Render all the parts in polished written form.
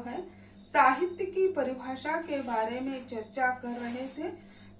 है साहित्य की परिभाषा के बारे में चर्चा कर रहे थे।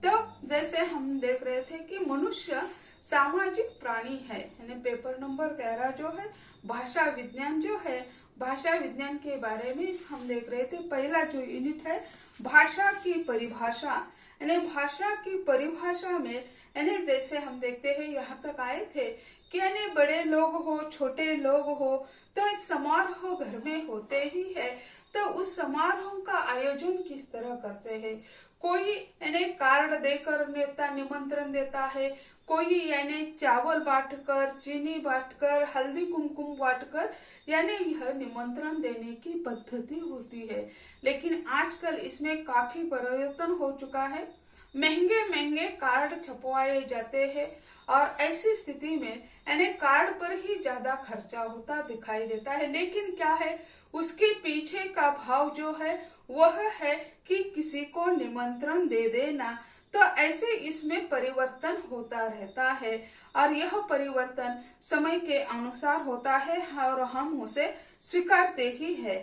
तो जैसे हम देख रहे थे कि मनुष्य सामाजिक प्राणी है, यानी पेपर नंबर 11 जो है भाषा विज्ञान जो है, भाषा विज्ञान के बारे में हम देख रहे थे। पहला जो यूनिट है भाषा की परिभाषा, यानी भाषा की परिभाषा में यानी जैसे हम देखते हैं यहाँ तक आए थे कि यानी बड़े लोग हो छोटे लोग हो तो इस समारोह घर में होते ही है, तो उस समारोह का आयोजन किस तरह करते हैं। कोई यानी कार्ड देकर नेता निमंत्रण देता है, कोई यानी चावल बांटकर, चीनी बांटकर, हल्दी कुमकुम बांटकर यानी यह निमंत्रण देने की पद्धति होती है। लेकिन आजकल इसमें काफी परिवर्तन हो चुका है। महंगे महंगे कार्ड छपवाए जाते हैं और ऐसी स्थिति में यानी कार्ड पर ही ज्यादा खर्चा होता दिखाई देता है। लेकिन क्या है, उसके पीछे का भाव जो है वह है कि किसी को निमंत्रण दे देना। तो ऐसे इसमें परिवर्तन होता रहता है और यह परिवर्तन समय के अनुसार होता है और हम उसे स्वीकारते ही है।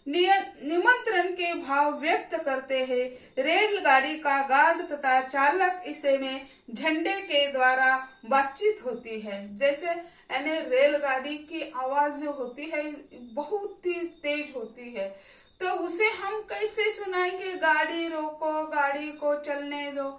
निमंत्रण के भाव व्यक्त करते हैं। रेलगाड़ी का गार्ड तथा चालक इसे में झंडे के द्वारा बातचीत होती है। जैसे यानी रेलगाड़ी की आवाज जो होती है बहुत ही तेज होती है, तो उसे हम कैसे सुनाएंगे, गाड़ी रोको, गाड़ी को चलने दो,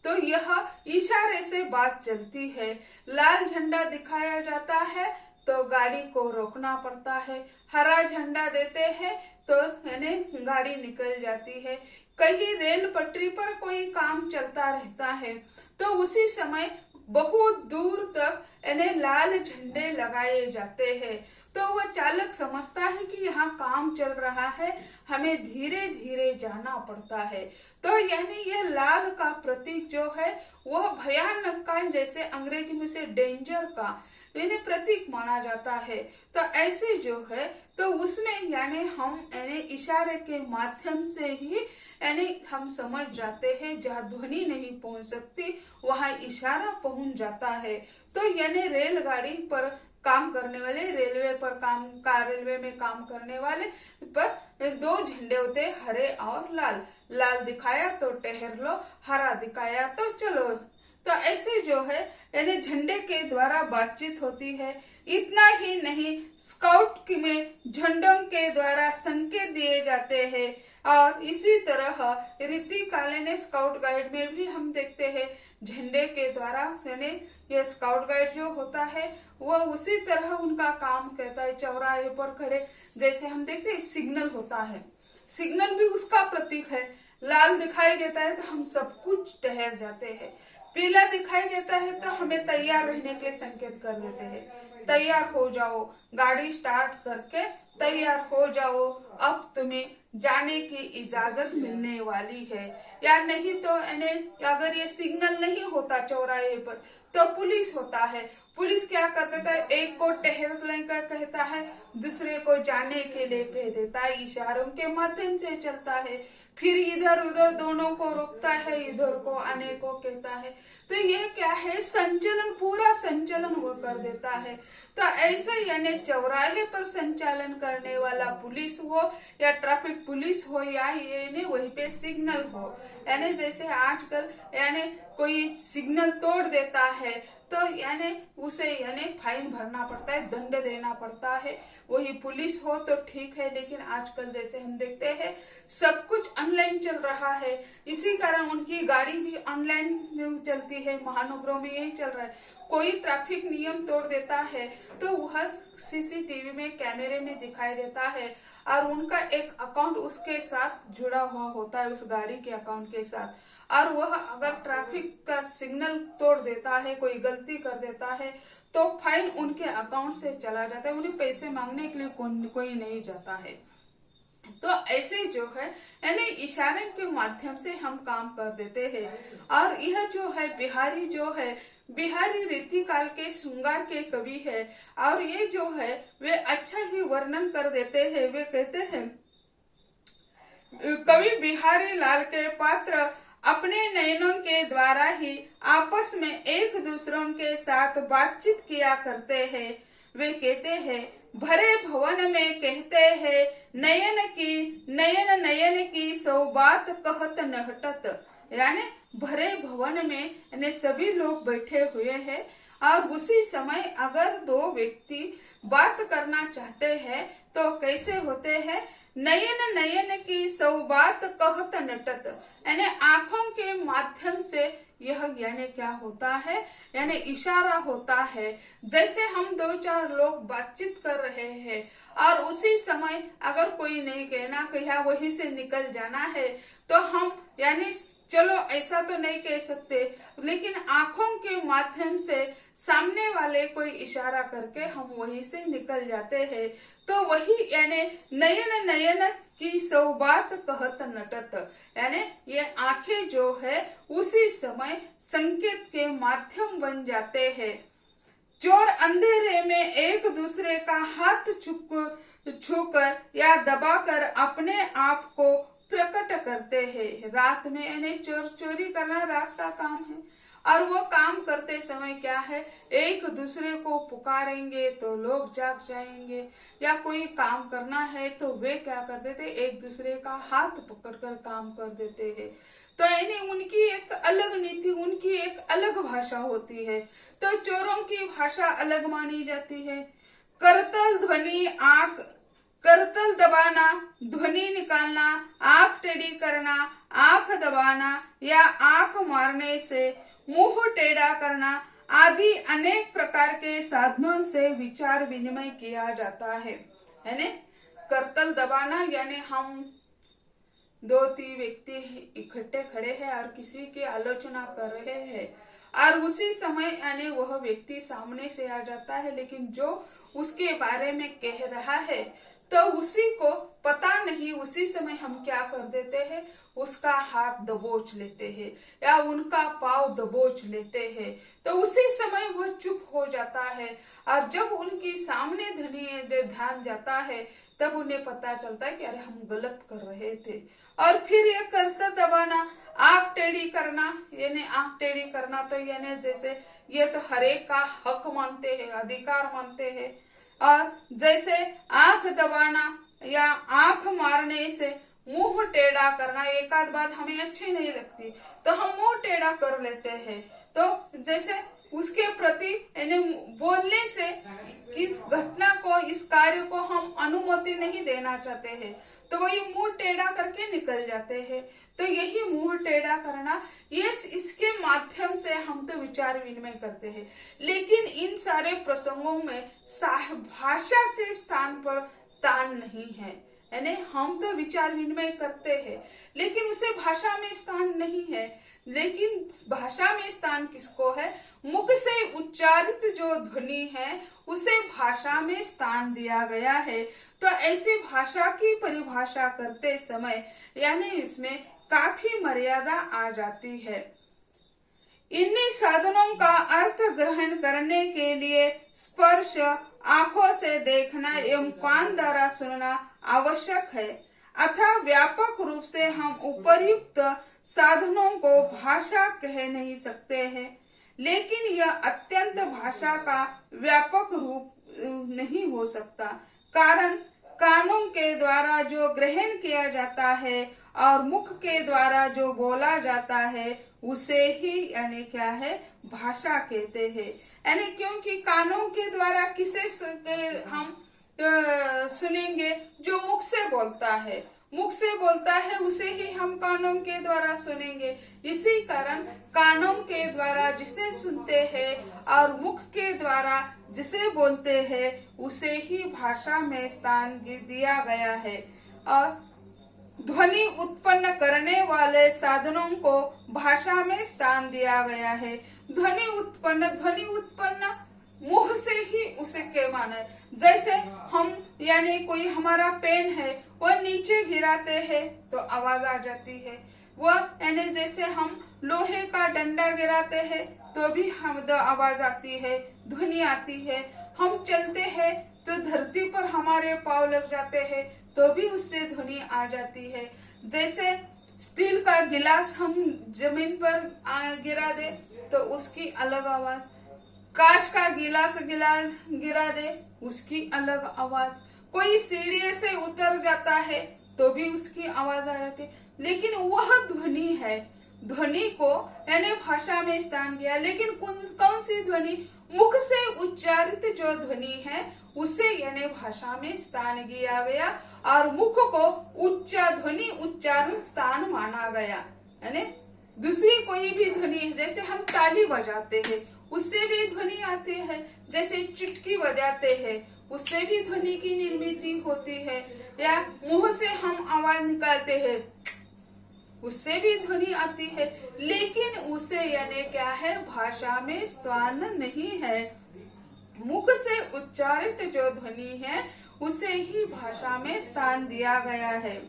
तो यह इशारे से बात चलती है। लाल झंडा दिखाया जाता है तो गाड़ी को रोकना पड़ता है, हरा झंडा देते हैं तो यानी गाड़ी निकल जाती है। कहीं रेल पटरी पर कोई काम चलता रहता है तो उसी समय बहुत दूर तक यानी लाल झंडे लगाए जाते हैं, तो वह चालक समझता है कि यहाँ काम चल रहा है, हमें धीरे धीरे जाना पड़ता है। तो यानी यह लाल का प्रतीक जो है वह भयानक का, जैसे अंग्रेजी में से डेंजर का यानी प्रतीक माना जाता है। तो ऐसे जो है तो उसमें यानी हम यानी इशारे के माध्यम से ही यानी हम समझ जाते हैं, जहाँ ध्वनि नहीं पहुंच सकती वहां इशारा पहुंच जाता है। तो यानी रेलगाड़ी पर काम करने वाले, रेलवे में काम करने वाले पर दो झंडे होते, हरे और लाल। लाल दिखाया तो ठहर लो, हरा दिखाया तो चलो। तो ऐसे जो है यानी झंडे के द्वारा बातचीत होती है। इतना ही नहीं, स्काउट में झंडों के द्वारा संकेत दिए जाते हैं और इसी तरह रीतिकालीन स्काउट गाइड में भी हम देखते हैं झंडे के द्वारा यानी ये स्काउट गाइड जो होता है वह उसी तरह उनका काम करता है। चौराहे पर खड़े जैसे हम देखते हैं सिग्नल होता है, सिग्नल भी उसका प्रतीक है। लाल दिखाई देता है तो हम सब कुछ ठहर जाते हैं, पीला दिखाई देता है तो हमें तैयार रहने के लिए संकेत कर देते हैं, तैयार हो जाओ, गाड़ी स्टार्ट करके तैयार हो जाओ, अब तुम्हें जाने की इजाजत मिलने वाली है। या नहीं तो अगर ये सिग्नल नहीं होता चौराहे पर तो पुलिस होता है, पुलिस क्या कर देता है, एक को ठहरने का कहता है, दूसरे को जाने के लिए कह देता है, इशारों के माध्यम से चलता है, फिर इधर उधर दोनों को रोकता है, इधर को आने को कहता है। तो ये क्या है, संचलन, पूरा संचलन वो कर देता है। तो ऐसे यानी चौराहे पर संचालन करने वाला पुलिस हो या ट्रैफिक पुलिस हो या यानी वहीं पे सिग्नल हो, यानी जैसे आजकल यानी कोई सिग्नल तोड़ देता है तो यानी उसे यानी फाइन भरना पड़ता है, दंड देना पड़ता है। वही पुलिस हो तो ठीक है, लेकिन आजकल जैसे हम देखते हैं सब कुछ ऑनलाइन चल रहा है, इसी कारण उनकी गाड़ी भी ऑनलाइन चलती है, महानगरों में यही चल रहा है। कोई ट्रैफिक नियम तोड़ देता है तो वह सीसीटीवी में कैमरे में दिखाई देता है और उनका एक अकाउंट उसके साथ जुड़ा हुआ होता है, उस गाड़ी के अकाउंट के साथ। और वह अगर ट्रैफिक का सिग्नल तोड़ देता है, कोई गलती कर देता है तो फाइन उनके अकाउंट से चला जाता है, उन्हें पैसे मांगने के लिए कोई नहीं जाता है। तो ऐसे जो है यानी इशारे के माध्यम से हम काम कर देते हैं। और यह जो है बिहारी जो है, बिहारी रीति काल के श्रृंगार के कवि है और ये जो है वे अच्छा ही वर्णन कर देते हैं। वे कहते हैं, कवि बिहारी लाल के पात्र अपने नयनों के द्वारा ही आपस में एक दूसरों के साथ बातचीत किया करते हैं। वे कहते हैं, भरे भवन में कहते हैं नयन नयन की सौ बात कहत न हटत। यानी भरे भवन में यानी सभी लोग बैठे हुए हैं और उसी समय अगर दो व्यक्ति बात करना चाहते हैं तो कैसे होते हैं, नयन नयन की सौ बात कहत नटत। यानी आंखों के माध्यम से यह यानी क्या होता है, यानी इशारा होता है। जैसे हम दो चार लोग बातचीत कर रहे हैं और उसी समय अगर कोई नहीं कहना कहा वहीं से निकल जाना है तो हम यानी चलो ऐसा तो नहीं कह सकते, लेकिन आंखों के माध्यम से सामने वाले कोई इशारा करके हम वहीं से निकल जाते हैं। तो वही यानी नयन नयन की सौ बात कहत नटत। यानी ये आंखें जो है उसी समय संकेत के माध्यम बन जाते हैं। चोर अंधेरे में एक दूसरे का हाथ छूकर या दबाकर अपने आप को प्रकट करते हैं। रात में यानी चोरी करना रात का काम है और वो काम करते समय क्या है, एक दूसरे को पुकारेंगे तो लोग जाग जाएंगे, या कोई काम करना है तो वे क्या कर देते, एक दूसरे का हाथ पकड़कर काम कर देते हैं। तो यानी उनकी एक अलग नीति, उनकी एक अलग भाषा होती है। तो चोरों की भाषा अलग मानी जाती है। करतल दबाना, ध्वनि निकालना, आंख टेढ़ी करना, आंख दबाना या आंख मारने से मुंह टेढ़ा करना आदि अनेक प्रकार के साधनों से विचार विनिमय किया जाता है। यानी करतल दबाना यानी हम दो तीन व्यक्ति इकट्ठे खड़े हैं और किसी की आलोचना कर रहे हैं और उसी समय यानी वह व्यक्ति सामने से आ जाता है, लेकिन जो उसके बारे में कह रहा है तो उसी को पता नहीं, उसी समय हम क्या कर देते हैं, उसका हाथ दबोच लेते हैं या उनका पाँव दबोच लेते हैं। तो उसी समय वह चुप हो जाता है और जब उनकी सामने ध्यान जाता है तब उन्हें पता चलता है कि अरे हम गलत कर रहे थे। और फिर ये करतल दबाना, आंख टेढ़ी करना, यानी आंख टेढ़ी करना तो यानी जैसे ये तो हरेक का हक मानते हैं, अधिकार मानते हैं। और जैसे आंख दबाना या आंख मारने से मुंह टेढ़ा करना, एक आध बात हमें अच्छी नहीं लगती तो हम मुंह टेढ़ा कर लेते हैं। तो जैसे उसके प्रति यानी बोलने से इस घटना को, इस कार्य को हम अनुमति नहीं देना चाहते हैं तो वही मुंह टेढ़ा करके निकल जाते हैं। तो यही मुंह टेढ़ा करना, ये इसके माध्यम से हम तो विचार विनिमय करते हैं। लेकिन इन सारे प्रसंगों में भाषा के स्थान पर स्थान नहीं है। यानी हम तो विचार विनिमय करते हैं लेकिन उसे भाषा में स्थान नहीं है। लेकिन भाषा में स्थान किसको है, मुख से उच्चारित जो ध्वनि है उसे भाषा में स्थान दिया गया है। तो ऐसी भाषा की परिभाषा करते समय यानी इसमें काफी मर्यादा आ जाती है। इन्हीं साधनों का अर्थ ग्रहण करने के लिए स्पर्श, आंखों से देखना एवं कान द्वारा सुनना आवश्यक है। अतः व्यापक रूप से हम उपर्युक्त साधनों को भाषा कह नहीं सकते हैं, लेकिन यह अत्यंत भाषा का व्यापक रूप नहीं हो सकता, कारण कानों के द्वारा जो ग्रहण किया जाता है और मुख के द्वारा जो बोला जाता है उसे ही यानी क्या है, भाषा कहते हैं। यानी क्योंकि कानों के द्वारा किसे हम सुनेंगे, जो मुख से बोलता है, मुख से बोलता है उसे ही हम कानों के द्वारा सुनेंगे। इसी कारण कानों के द्वारा जिसे सुनते हैं और मुख के द्वारा जिसे बोलते हैं उसे ही भाषा में स्थान दिया गया है। और ध्वनि उत्पन्न करने वाले साधनों को भाषा में स्थान दिया गया है। ध्वनि उत्पन्न मुंह से ही उसे के माना है। जैसे हम यानी कोई हमारा पेन है वह नीचे गिराते हैं तो आवाज आ जाती है। वह यानी जैसे हम लोहे का डंडा गिराते हैं तो भी हम आवाज आती है, ध्वनि आती है। हम चलते हैं तो धरती पर हमारे पाँव लग जाते हैं तो भी उससे ध्वनि आ जाती है। जैसे स्टील का गिलास हम जमीन पर गिरा दे तो उसकी अलग आवाज, कांच का गिलास गिरा दे, उसकी अलग आवाज। कोई सीढ़ी से उतर जाता है तो भी उसकी आवाज आ जाती है। लेकिन वह ध्वनि है, ध्वनि को यानी भाषा में स्थान दिया। लेकिन कौन सी ध्वनि? मुख से उच्चारित जो ध्वनि है उसे यानी भाषा में स्थान दिया गया और मुख को ध्वनि उच्चारण स्थान माना गया। यानी दूसरी कोई भी ध्वनि, जैसे हम ताली बजाते हैं उससे भी ध्वनि आती है, जैसे चुटकी बजाते हैं उससे भी ध्वनि की निर्मित होती है, या मुंह से हम आवाज निकालते हैं उससे भी ध्वनि आती है। लेकिन उसे यानी क्या है, भाषा में स्थान नहीं है। मुख से उच्चारित जो ध्वनि है उसे ही भाषा में स्थान दिया गया है।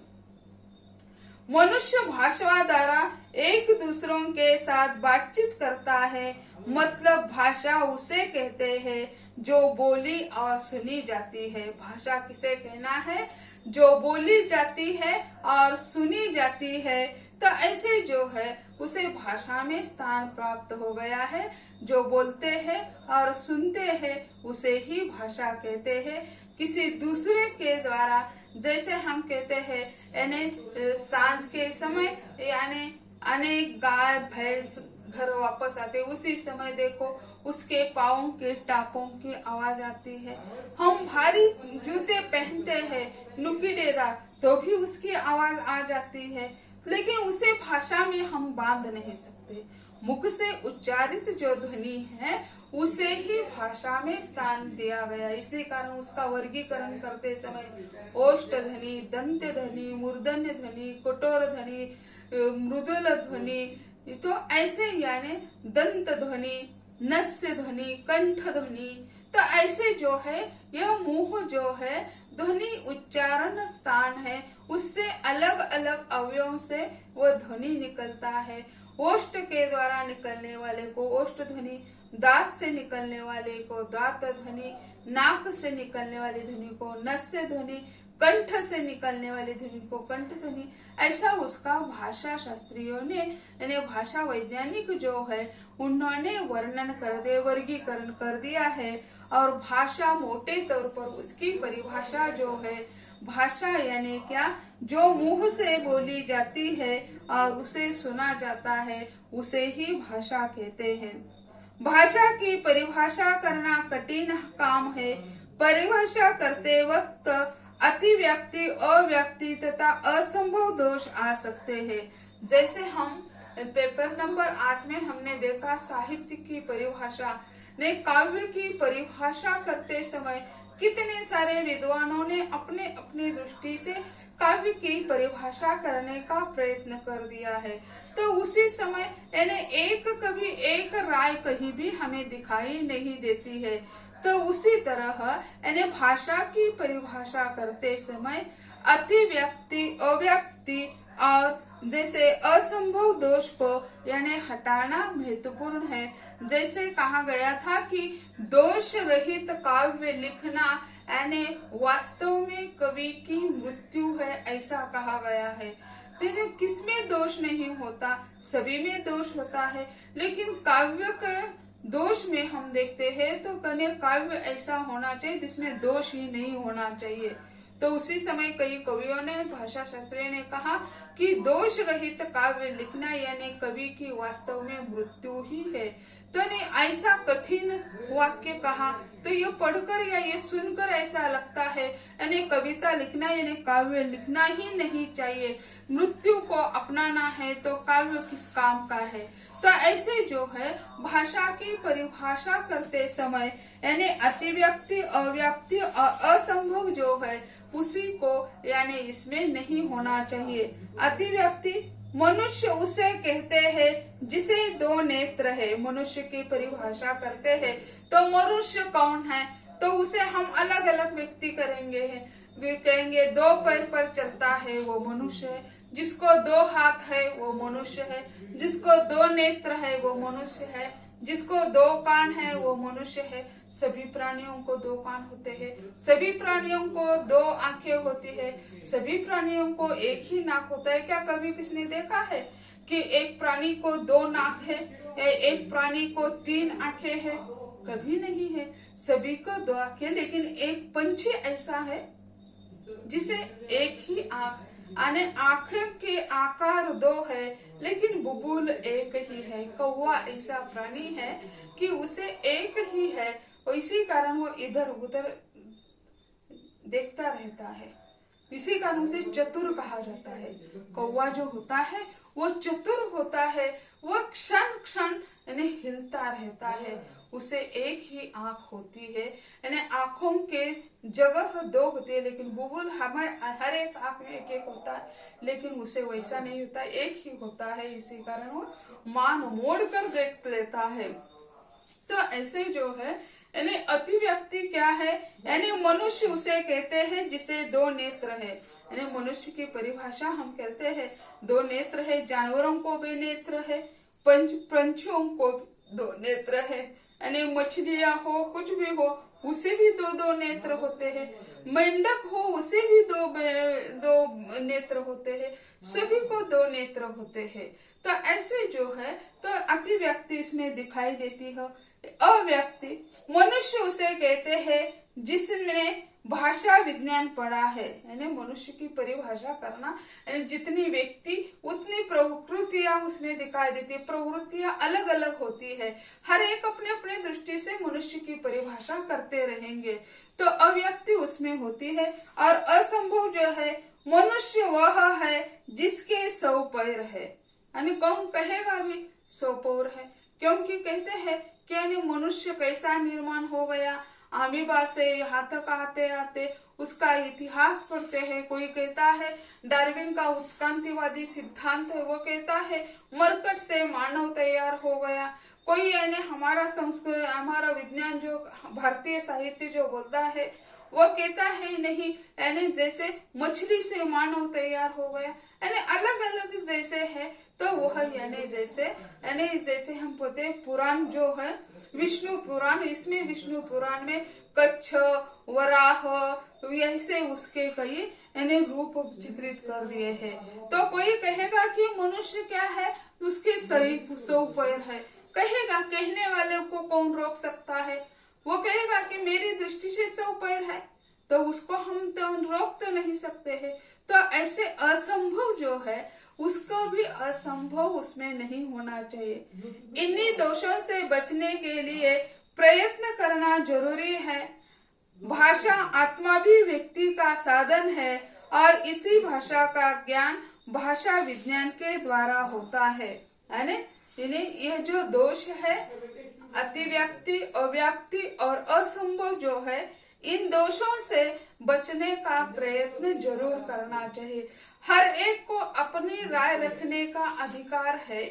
मनुष्य भाषा द्वारा एक दूसरों के साथ बातचीत करता है, मतलब भाषा उसे कहते हैं जो बोली और सुनी जाती है। भाषा किसे कहना है? जो बोली जाती है और सुनी जाती है। तो ऐसे जो है उसे भाषा में स्थान प्राप्त हो गया है। जो बोलते हैं और सुनते हैं उसे ही भाषा कहते हैं। किसी दूसरे के द्वारा, जैसे हम कहते हैं यानी सांझ के समय यानी अनेक गाय भैंस घर वापस आते, उसी समय देखो उसके पाँव के टापों की आवाज आती है। हम भारी जूते पहनते हैं नुकीलेदार, तो भी उसकी आवाज आ जाती है। लेकिन उसे भाषा में हम बांध नहीं सकते। मुख से उच्चारित जो ध्वनि है उसे ही भाषा में स्थान दिया गया। इसी कारण उसका वर्गीकरण करते समय ओष्ठ ध्वनि, दंत ध्वनि, मूर्धन्य ध्वनि, कठोर ध्वनि, मृदुल ध्वनि, तो ऐसे यानी दंत ध्वनि, नस्य ध्वनि, कंठ ध्वनि, तो ऐसे जो है यह मुंह जो है ध्वनि उच्चारण स्थान है, उससे अलग अलग अवयवों से वह ध्वनि निकलता है। ओष्ठ के द्वारा निकलने वाले को ओष्ठ ध्वनि, दांत से निकलने वाले को दांत ध्वनि, नाक से निकलने वाली ध्वनि को नस्य ध्वनि, कंठ से निकलने वाली ध्वनि को कंठ ध्वनि। ऐसा उसका भाषा शास्त्रियों ने यानी भाषा वैज्ञानिक जो है उन्होंने वर्गीकरण कर दिया है। और भाषा मोटे तौर पर उसकी परिभाषा जो है, भाषा यानी क्या, जो मुंह से बोली जाती है और उसे सुना जाता है उसे ही भाषा कहते हैं। भाषा की परिभाषा करना कठिन काम है। परिभाषा करते वक्त अतिव्याप्ति, अव्याप्ति तथा असंभव दोष आ सकते हैं। जैसे हम पेपर नंबर 8 में हमने देखा साहित्य की परिभाषा ने, काव्य की परिभाषा करते समय कितने सारे विद्वानों ने अपने अपनी दृष्टि से काव्य की परिभाषा करने का प्रयत्न कर दिया है। तो उसी समय यानी एक राय कहीं भी हमें दिखाई नहीं देती है। तो उसी तरह यानी भाषा की परिभाषा करते समय अतिव्याप्ति, अव्याप्ति और जैसे असंभव दोष को यानी हटाना महत्वपूर्ण है। जैसे कहा गया था कि दोष रहित काव्य लिखना यानी वास्तव में कवि की मृत्यु है, ऐसा कहा गया है। तो किसमें दोष नहीं होता? सभी में दोष होता है। लेकिन काव्य के दोष में हम देखते हैं तो काव्य ऐसा होना चाहिए जिसमें दोष ही नहीं होना चाहिए। तो उसी समय कई कवियों ने, भाषा शास्त्री ने कहा कि दोष रहित काव्य लिखना यानी कवि की वास्तव में मृत्यु ही है। तो ने ऐसा कठिन वाक्य कहा, तो ये पढ़कर या ये सुनकर ऐसा लगता है यानी कविता लिखना यानी काव्य लिखना ही नहीं चाहिए। मृत्यु को अपनाना है तो काव्य किस काम का है? तो ऐसे जो है भाषा की परिभाषा करते समय यानी अतिव्याप्ति, अव्याप्ति और असंभव जो है उसी को यानी इसमें नहीं होना चाहिए। अतिव्याप्ति, मनुष्य उसे कहते हैं जिसे 2 नेत्र है। मनुष्य की परिभाषा करते हैं तो मनुष्य कौन है? तो उसे हम अलग अलग व्यक्ति कहेंगे 2 पैर पर चलता है वो मनुष्य है, जिसको 2 हाथ है वो मनुष्य है, जिसको 2 नेत्र है वो मनुष्य है, जिसको 2 कान है वो मनुष्य है। सभी प्राणियों को 2 कान होते हैं, सभी प्राणियों को 2 आंखें होती है, सभी प्राणियों को एक ही नाक होता है। क्या कभी किसने देखा है कि एक प्राणी को 2 नाक है या एक प्राणी को 3 आंखें है? कभी नहीं है। सभी को दो आंखें, लेकिन एक पंछी ऐसा है जिसे एक ही आंख, यानी आंखें के आकार दो है लेकिन बुलबुल एक ही है। कौवा ऐसा प्राणी है कि उसे एक ही है, और इसी कारण वो इधर उधर देखता रहता है। इसी कारण उसे चतुर कहा जाता है। कौवा जो होता है वो चतुर होता है, वो क्षण क्षण यानी हिलता रहता है। उसे एक ही आंख होती है, यानी आंखों के जगह दो होती है, लेकिन बुलबुल हमारे हर एक आंख में एक एक होता है, लेकिन उसे वैसा नहीं होता, एक ही होता है। इसी कारण वो मान मोड़ कर देख लेता है। तो ऐसे जो है यानी अतिव्यक्ति क्या है, यानी मनुष्य उसे कहते हैं जिसे दो नेत्र है। यानी मनुष्य की परिभाषा हम कहते हैं दो नेत्र है। जानवरों को भी नेत्र है, पंछियों को दो नेत्र है, यानी मछलियां हो कुछ भी हो उसे भी दो दो नेत्र होते हैं। मेंढक हो उसे भी दो नेत्र होते हैं। सभी को दो नेत्र होते हैं। तो ऐसे जो है तो अतिव्यक्ति इसमें दिखाई देती है। अव्यक्ति मनुष्य उसे कहते हैं जिसने भाषा विज्ञान पढ़ा है। यानी मनुष्य की परिभाषा करना, यानी जितनी व्यक्ति उतनी प्रवृत्तियां उसमें दिखाई देती है। प्रवृत्तियां अलग अलग होती है, हर एक अपने अपने दृष्टि से मनुष्य की परिभाषा करते रहेंगे। तो अव्यक्ति उसमें होती है। और असंभव जो है, मनुष्य वह है जिसके 100 पैर है। यानी कौन कहेगा भी 100 पैर है, क्योंकि कहते हैं कि यानी मनुष्य कैसा निर्माण हो गया, अमीबा से यहाँ तक आते आते उसका इतिहास पढ़ते हैं। कोई कहता है डार्विन का उत्क्रांतिवादी सिद्धांत है, वो कहता है मरकट से मानव तैयार हो गया। कोई यानी हमारा संस्कृत, हमारा विज्ञान जो भारतीय साहित्य जो बोलता है वो कहता है नहीं, यानी जैसे मछली से मानव तैयार हो गया। यानी अलग अलग जैसे है, तो वह यानी जैसे हम बोलते पुराण जो है विष्णु पुराण, इसमें विष्णु पुराण में कच्छ, वराह ऐसे उसके कई यानी रूप चित्रित कर दिए हैं। तो कोई कहेगा कि मनुष्य क्या है, उसके 100 पैर है, कहेगा, कहने वाले को कौन रोक सकता है। वो कहेगा कि मेरी दृष्टि से 100 पैर है, तो उसको हम तो रोक तो नहीं सकते हैं। तो ऐसे असंभव जो है उसको भी असंभव उसमें नहीं होना चाहिए। इन्हीं दोषों से बचने के लिए प्रयत्न करना जरूरी है। भाषा आत्मा भी व्यक्ति का साधन है, और इसी भाषा का ज्ञान भाषा विज्ञान के द्वारा होता है। यानी ये जो दोष है, अतिव्यक्ति, अव्यक्ति और असंभव जो है, इन दोषों से बचने का प्रयत्न जरूर करना चाहिए। हर एक को अपनी राय रखने का अधिकार है,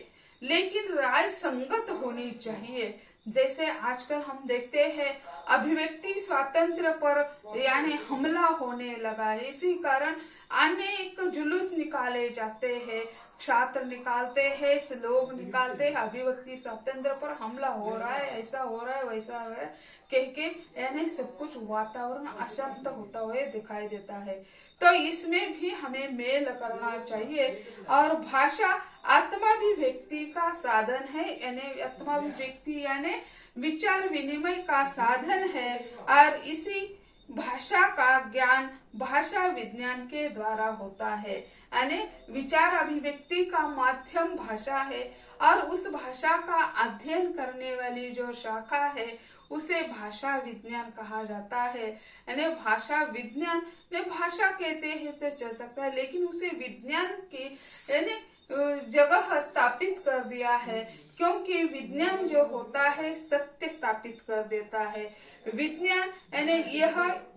लेकिन राय संगत होनी चाहिए। जैसे आजकल हम देखते हैं अभिव्यक्ति स्वातंत्र्य पर यानी हमला होने लगा है। इसी कारण अनेक जुलूस निकाले जाते हैं, छात्र निकालते हैं, लोग निकालते हैं, अभिव्यक्ति स्वातंत्र्य पर हमला हो रहा है, ऐसा हो रहा है, वैसा हो रहा है कह के, यानी सब कुछ वातावरण अशांत होता हुआ दिखाई देता है। तो इसमें भी हमें मेल करना चाहिए। और भाषा आत्मा भी व्यक्ति का साधन है, यानी आत्मा भी व्यक्ति यानी विचार विनिमय का साधन है, और इसी भाषा का ज्ञान भाषा विज्ञान के द्वारा होता है। यानी विचार अभिव्यक्ति का माध्यम भाषा है, और उस भाषा का अध्ययन करने वाली जो शाखा है उसे भाषा विज्ञान कहा जाता है। यानी भाषा विज्ञान ने भाषा कहते हैं तो चल सकता है, लेकिन उसे विज्ञान की यानी जगह स्थापित कर दिया है, क्योंकि विज्ञान जो होता है सत्य स्थापित कर देता है। विज्ञान यानी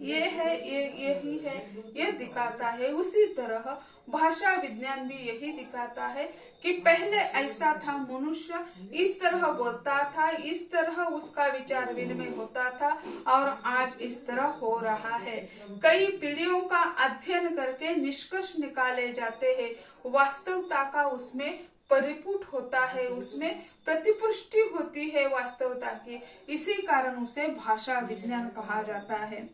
यही है, ये दिखाता है। उसी तरह भाषा विज्ञान भी यही दिखाता है कि पहले ऐसा था, मनुष्य इस तरह बोलता था, इस तरह उसका विचार विनिमय होता था, और आज इस तरह हो रहा है। कई पीढ़ियों का अध्ययन करके निष्कर्ष निकाले जाते हैं, वास्तवता का उसमें परिपुट होता है, उसमें प्रतिपुष्टि होती है वास्तवता की। इसी कारण उसे भाषा विज्ञान कहा जाता है।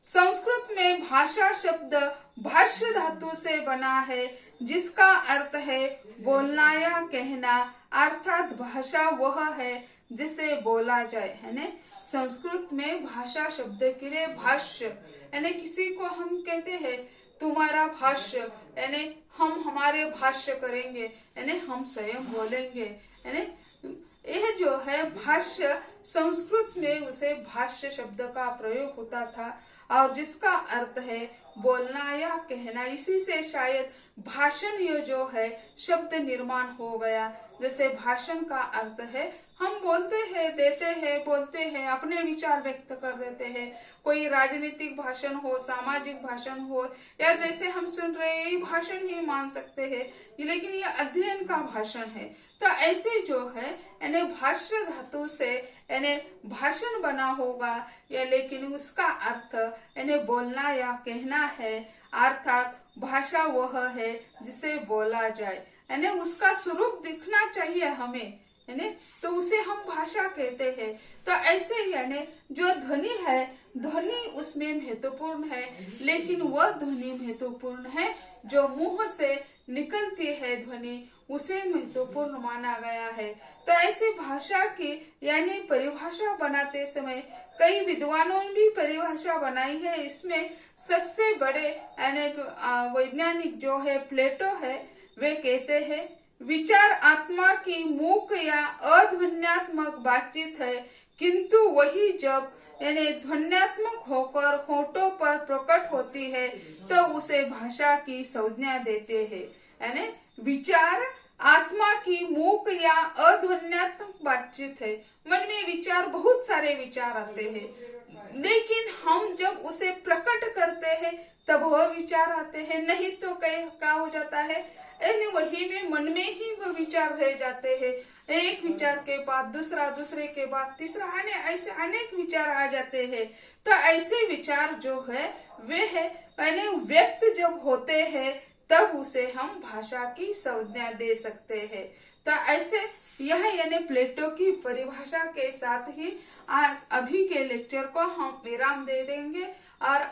संस्कृत में भाषा शब्द भाष्य धातु से बना है, जिसका अर्थ है बोलना या कहना। अर्थात भाषा वह है जिसे बोला जाए, है ना। संस्कृत में भाषा शब्द के लिए भाष्य, यानी किसी को हम कहते हैं तुम्हारा भाष्य, यानी हम हमारे भाष्य करेंगे, यानी हम स्वयं बोलेंगे, यानी यह जो है भाष्य, संस्कृत में उसे भाष्य शब्द का प्रयोग होता था और जिसका अर्थ है बोलना या कहना। इसी से शायद भाषण ये जो है शब्द निर्माण हो गया। जैसे भाषण का अर्थ है हम बोलते हैं, देते हैं, बोलते हैं, अपने विचार व्यक्त कर देते हैं। कोई राजनीतिक भाषण हो, सामाजिक भाषण हो, या जैसे हम सुन रहे हैं, ये भाषण ही मान सकते हैं, लेकिन ये अध्ययन का भाषण है। तो ऐसे जो है यानी भाष्य धातु से यानी भाषण बना होगा, या लेकिन उसका अर्थ यानी बोलना या कहना है, अर्थात भाषा वह है जिसे बोला जाए, यानी उसका स्वरूप दिखना चाहिए हमें, यानी तो उसे हम भाषा कहते हैं। तो ऐसे यानी जो ध्वनि है, ध्वनि उसमें महत्वपूर्ण है, लेकिन वह ध्वनि महत्वपूर्ण है जो मुंह से निकलती है ध्वनि, उसे महत्वपूर्ण माना गया है। तो ऐसी भाषा की यानी परिभाषा बनाते समय कई विद्वानों ने भी परिभाषा बनाई है। इसमें सबसे बड़े यानी वैज्ञानिक जो है प्लेटो है, वे कहते हैं विचार आत्मा की मूक या अध्वन्यात्मक बातचीत है, किंतु वही जब यानी ध्वन्यात्मक होकर होठों पर प्रकट होती है तो उसे भाषा की संज्ञा देते हैं। यानी विचार आत्मा की मूक या अध्वन्यात्मक बातचीत है। मन में विचार, बहुत सारे विचार आते हैं, लेकिन हम जब उसे प्रकट करते हैं तब वह विचार आते हैं, नहीं तो क्या हो जाता है वही में मन में ही वह विचार रह जाते हैं। एक विचार के बाद दूसरा, दूसरे के बाद तीसरा, ऐसे अनेक विचार आ जाते हैं। तो ऐसे विचार जो है वे है यानी व्यक्त जब होते हैं तब उसे हम भाषा की संज्ञा दे सकते हैं। तो ऐसे यह यानी प्लेटो की परिभाषा के साथ ही अभी के लेक्चर को हम विराम दे देंगे और